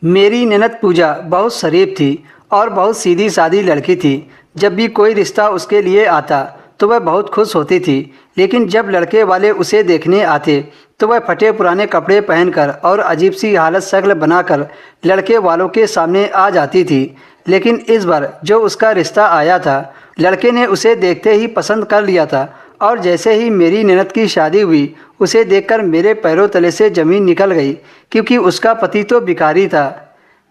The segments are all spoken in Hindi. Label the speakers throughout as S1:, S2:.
S1: मेरी ननद पूजा बहुत शरीफ थी और बहुत सीधी सादी लड़की थी। जब भी कोई रिश्ता उसके लिए आता तो वह बहुत खुश होती थी। लेकिन जब लड़के वाले उसे देखने आते तो वह फटे पुराने कपड़े पहनकर और अजीब सी हालत शक्ल बनाकर लड़के वालों के सामने आ जाती थी। लेकिन इस बार जो उसका रिश्ता आया था, लड़के ने उसे देखते ही पसंद कर लिया था। और जैसे ही मेरी ननद की शादी हुई, उसे देखकर मेरे पैरों तले से ज़मीन निकल गई, क्योंकि उसका पति तो भिखारी था।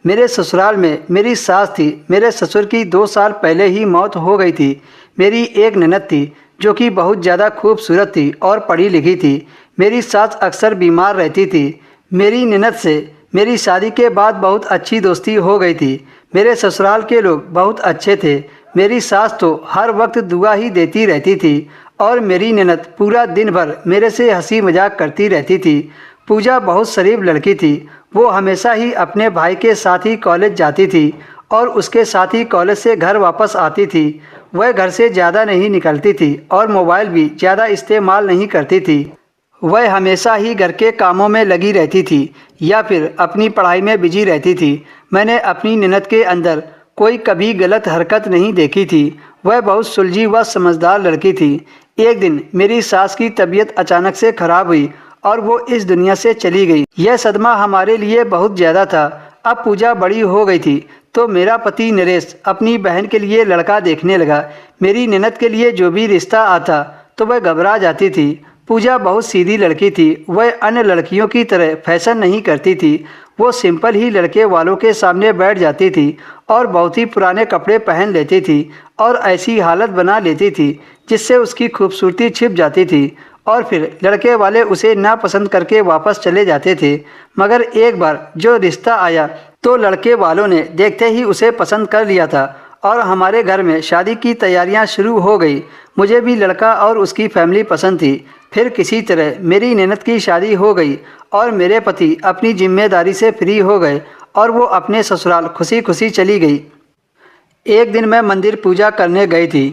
S1: मेरे ससुराल में मेरी सास थी। मेरे ससुर की 2 साल पहले ही मौत हो गई थी। मेरी एक ननद थी जो कि बहुत ज़्यादा खूबसूरत थी और पढ़ी लिखी थी। मेरी सास अक्सर बीमार रहती थी। मेरी ननद से मेरी शादी के बाद बहुत अच्छी दोस्ती हो गई थी। मेरे ससुराल के लोग बहुत अच्छे थे। मेरी सास तो हर वक्त दुआ ही देती रहती थी और मेरी ननद पूरा दिन भर मेरे से हंसी मजाक करती रहती थी। पूजा बहुत शरीफ लड़की थी। वो हमेशा ही अपने भाई के साथ ही कॉलेज जाती थी और उसके साथ ही कॉलेज से घर वापस आती थी। वह घर से ज़्यादा नहीं निकलती थी और मोबाइल भी ज़्यादा इस्तेमाल नहीं करती थी। वह हमेशा ही घर के कामों में लगी रहती थी या फिर अपनी पढ़ाई में बिजी रहती थी। मैंने अपनी ननद के अंदर कोई कभी गलत हरकत नहीं देखी थी। वह बहुत सुलझी व समझदार लड़की थी। एक दिन मेरी सास की तबीयत अचानक से खराब हुई और वो इस दुनिया से चली गई। यह सदमा हमारे लिए बहुत ज़्यादा था। अब पूजा बड़ी हो गई थी तो मेरा पति नरेश अपनी बहन के लिए लड़का देखने लगा। मेरी ननद के लिए जो भी रिश्ता आता तो वह घबरा जाती थी। पूजा बहुत सीधी लड़की थी। वह अन्य लड़कियों की तरह फैशन नहीं करती थी। वो सिंपल ही लड़के वालों के सामने बैठ जाती थी और बहुत ही पुराने कपड़े पहन लेती थी और ऐसी हालत बना लेती थी जिससे उसकी खूबसूरती छिप जाती थी और फिर लड़के वाले उसे नापसंद करके वापस चले जाते थे। मगर एक बार जो रिश्ता आया तो लड़के वालों ने देखते ही उसे पसंद कर लिया था और हमारे घर में शादी की तैयारियां शुरू हो गई। मुझे भी लड़का और उसकी फैमिली पसंद थी। फिर किसी तरह मेरी ननद की शादी हो गई और मेरे पति अपनी जिम्मेदारी से फ्री हो गए और वो अपने ससुराल खुशी खुशी चली गई। एक दिन मैं मंदिर पूजा करने गई थी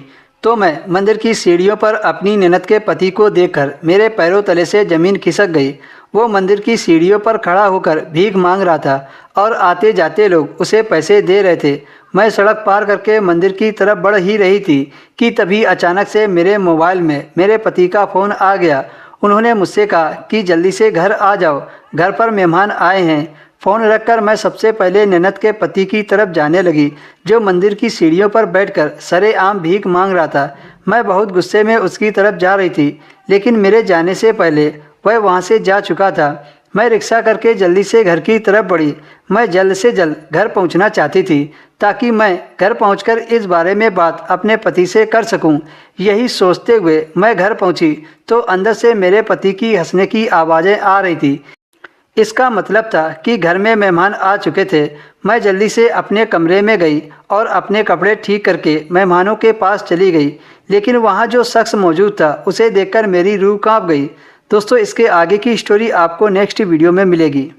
S1: तो मैं मंदिर की सीढ़ियों पर अपनी ननद के पति को देखकर मेरे पैरों तले से ज़मीन खिसक गई। वो मंदिर की सीढ़ियों पर खड़ा होकर भीख मांग रहा था और आते जाते लोग उसे पैसे दे रहे थे। मैं सड़क पार करके मंदिर की तरफ बढ़ ही रही थी कि तभी अचानक से मेरे मोबाइल में मेरे पति का फ़ोन आ गया। उन्होंने मुझसे कहा कि जल्दी से घर आ जाओ, घर पर मेहमान आए हैं। फ़ोन रखकर मैं सबसे पहले ननद के पति की तरफ जाने लगी, जो मंदिर की सीढ़ियों पर बैठकर सरेआम भीख मांग रहा था। मैं बहुत गुस्से में उसकी तरफ जा रही थी, लेकिन मेरे जाने से पहले वह वहां से जा चुका था। मैं रिक्शा करके जल्दी से घर की तरफ बढ़ी। मैं जल्द से जल्द घर पहुंचना चाहती थी ताकि मैं घर पहुंचकर इस बारे में बात अपने पति से कर सकूं। यही सोचते हुए मैं घर पहुंची तो अंदर से मेरे पति की हंसने की आवाज़ें आ रही थी। इसका मतलब था कि घर में मेहमान आ चुके थे। मैं जल्दी से अपने कमरे में गई और अपने कपड़े ठीक करके मेहमानों के पास चली गई, लेकिन वहाँ जो शख्स मौजूद था उसे देखकर मेरी रूह कांप गई। दोस्तों, इसके आगे की स्टोरी आपको नेक्स्ट वीडियो में मिलेगी।